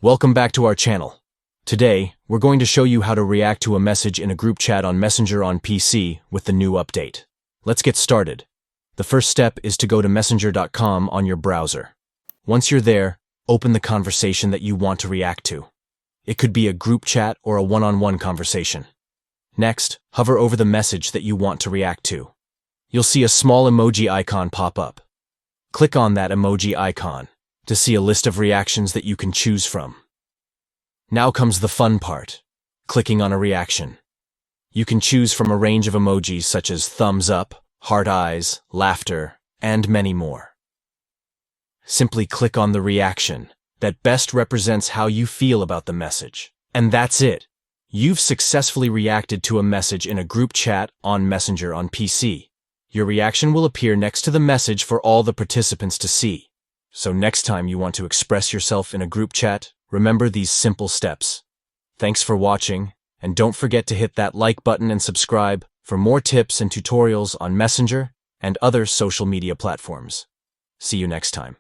Welcome back to our channel. Today, we're going to show you how to react to a message in a group chat on Messenger on PC with the new update. Let's get started. The first step is to go to messenger.com on your browser. Once you're there, open the conversation that you want to react to. It could be a group chat or a one-on-one conversation. Next, hover over the message that you want to react to. You'll see a small emoji icon pop up. Click on that emoji icon to see a list of reactions that you can choose from. Now comes the fun part, clicking on a reaction. You can choose from a range of emojis such as thumbs up, heart eyes, laughter, and many more. Simply click on the reaction that best represents how you feel about the message. And that's it. You've successfully reacted to a message in a group chat on Messenger on PC. Your reaction will appear next to the message for all the participants to see. So next time you want to express yourself in a group chat, remember these simple steps. Thanks for watching, and don't forget to hit that like button and subscribe for more tips and tutorials on Messenger and other social media platforms. See you next time.